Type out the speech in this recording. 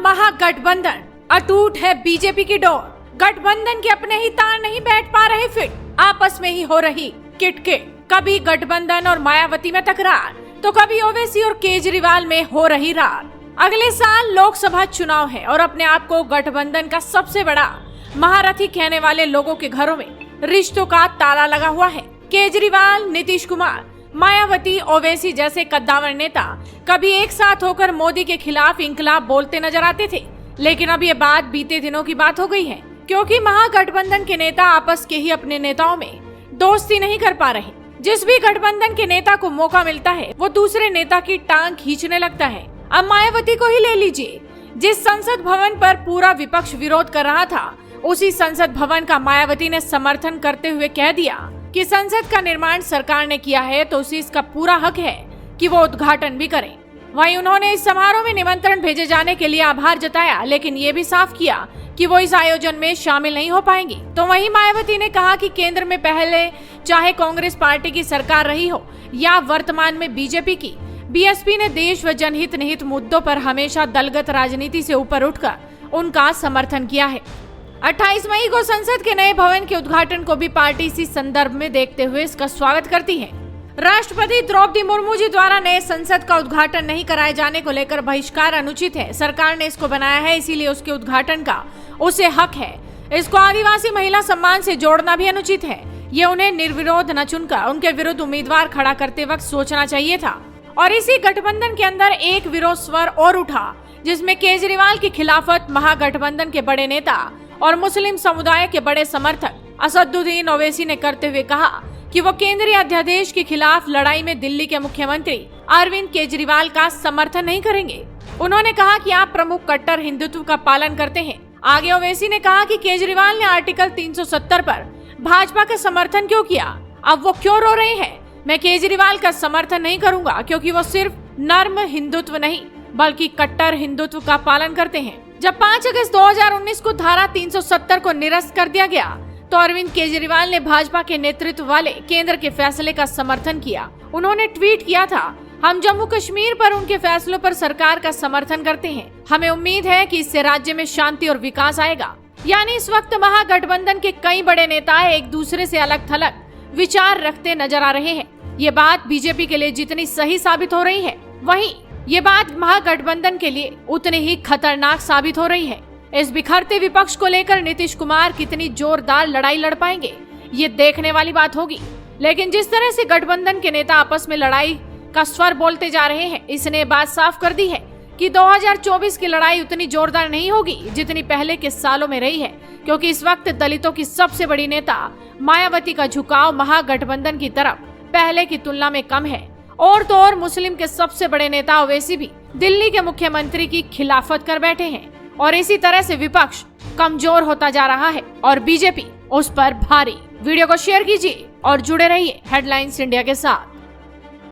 महागठबंधन, अटूट है बीजेपी की डोर। गठबंधन के अपने ही तार नहीं बैठ पा रहे फिट, आपस में ही हो रही किटकिट। कभी गठबंधन और मायावती में तकरार, तो कभी ओवैसी और केजरीवाल में हो रही रार। अगले साल लोकसभा चुनाव है और अपने आप को गठबंधन का सबसे बड़ा महारथी कहने वाले लोगों के घरों में रिश्तों का ताला लगा हुआ है। केजरीवाल, नीतीश कुमार, मायावती, ओवैसी जैसे कद्दावर नेता कभी एक साथ होकर मोदी के खिलाफ इंकलाब बोलते नजर आते थे, लेकिन अब ये बात बीते दिनों की बात हो गई है, क्योंकि महागठबंधन के नेता आपस के ही अपने नेताओं में दोस्ती नहीं कर पा रहे। जिस भी गठबंधन के नेता को मौका मिलता है वो दूसरे नेता की टांग खींचने लगता है। अब मायावती को ही ले लीजिए, जिस संसद भवन पर पूरा विपक्ष विरोध कर रहा था, उसी संसद भवन का मायावती ने समर्थन करते हुए कह दिया कि संसद का निर्माण सरकार ने किया है तो उसे इसका पूरा हक है कि वो उद्घाटन भी करे। वहीं उन्होंने इस समारोह में निमंत्रण भेजे जाने के लिए आभार जताया, लेकिन ये भी साफ किया कि वो इस आयोजन में शामिल नहीं हो पाएंगी। तो वहीं मायावती ने कहा कि केंद्र में पहले चाहे कांग्रेस पार्टी की सरकार रही हो या वर्तमान में बीजेपी की, बीएसपी ने देश व जनहित निहित मुद्दों पर हमेशा दलगत राजनीति से ऊपर उठकर उनका समर्थन किया है। 28 मई को संसद के नए भवन के उद्घाटन को भी पार्टी इसी संदर्भ में देखते हुए इसका स्वागत करती है। राष्ट्रपति द्रौपदी मुर्मू जी द्वारा नए संसद का उद्घाटन नहीं कराए जाने को लेकर बहिष्कार अनुचित है। सरकार ने इसको बनाया है, इसीलिए उसके उद्घाटन का उसे हक है। इसको आदिवासी महिला सम्मान से जोड़ना भी अनुचित है। ये उन्हें निर्विरोध न चुनकर उनके विरुद्ध उम्मीदवार खड़ा करते वक्त सोचना चाहिए था। और इसी गठबंधन के अंदर एक विरोध स्वर और उठा, जिसमें केजरीवाल की खिलाफत महागठबंधन के बड़े नेता और मुस्लिम समुदाय के बड़े समर्थक असदुद्दीन ओवैसी ने करते हुए कहा कि वो केंद्रीय अध्यादेश के खिलाफ लड़ाई में दिल्ली के मुख्यमंत्री अरविंद केजरीवाल का समर्थन नहीं करेंगे। उन्होंने कहा कि आप प्रमुख कट्टर हिंदुत्व का पालन करते हैं। आगे ओवैसी ने कहा कि केजरीवाल ने आर्टिकल 370 पर भाजपा का समर्थन क्यों किया, अब वो क्यों रो रहे हैं। मैं केजरीवाल का समर्थन नहीं करूंगा क्योंकि वो सिर्फ नर्म हिंदुत्व नहीं बल्कि कट्टर हिंदुत्व का पालन करते हैं। जब 5 अगस्त 2019 को धारा 370 को निरस्त कर दिया गया तो अरविंद केजरीवाल ने भाजपा के नेतृत्व वाले केंद्र के फैसले का समर्थन किया। उन्होंने ट्वीट किया था, हम जम्मू कश्मीर पर उनके फैसलों पर सरकार का समर्थन करते हैं। हमें उम्मीद है कि इससे राज्य में शांति और विकास आएगा। यानी इस वक्त महागठबंधन के कई बड़े नेता एक दूसरे से अलग थलग विचार रखते नजर आ रहे हैं। ये बात बीजेपी के लिए जितनी सही साबित हो रही है, वहीं ये बात महागठबंधन के लिए उतनी ही खतरनाक साबित हो रही है। इस बिखरते विपक्ष को लेकर नीतीश कुमार कितनी जोरदार लड़ाई लड़ पाएंगे, ये देखने वाली बात होगी। लेकिन जिस तरह से गठबंधन के नेता आपस में लड़ाई का स्वर बोलते जा रहे हैं, इसने बात साफ कर दी है कि 2024 की लड़ाई उतनी जोरदार नहीं होगी जितनी पहले के सालों में रही है, क्योंकि इस वक्त दलितों की सबसे बड़ी नेता मायावती का झुकाव महागठबंधन की तरफ पहले की तुलना में कम है। और तो और मुस्लिम के सबसे बड़े नेता ओवैसी भी दिल्ली के मुख्यमंत्री की खिलाफत कर बैठे हैं और इसी तरह से विपक्ष कमजोर होता जा रहा है और बीजेपी उस पर भारी। वीडियो को शेयर कीजिए और जुड़े रहिए हेडलाइंस इंडिया के साथ।